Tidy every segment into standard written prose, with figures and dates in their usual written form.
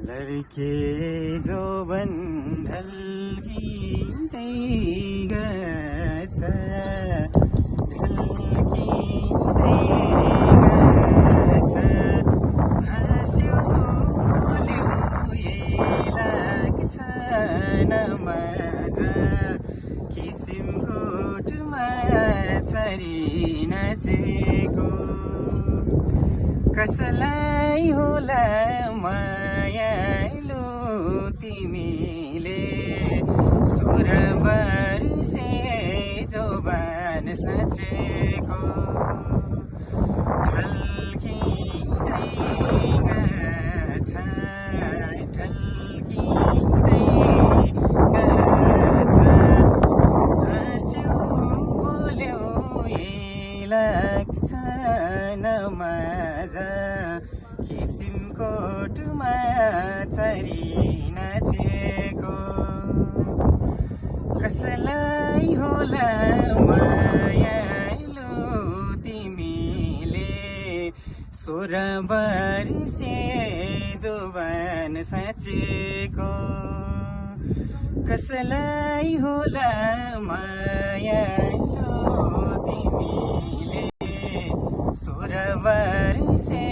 लड़के जो ढल्किँदै गछ ढल्किँदै गछ हाँस्यो बोल्यो यही लाग्छ न मजा किसिमको टुमाचरी नाचेको कसलाई होला मायालु तिमीले सुर बर्से जोबान साँचेको ढल्किँदै गछ ढल्किँदै गछ हाँस्यो बोल्यो यही लाग्छ न मजा किसिमको टुमाचरी नाचेको कसलाई होला मायालु तिमीले सोह्र वर्षे जोबान साँचेको कसलाई होला मायालु तिमीले सोह्र वर्षे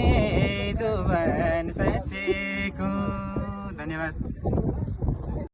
जोबान साँचेको। धन्यवाद।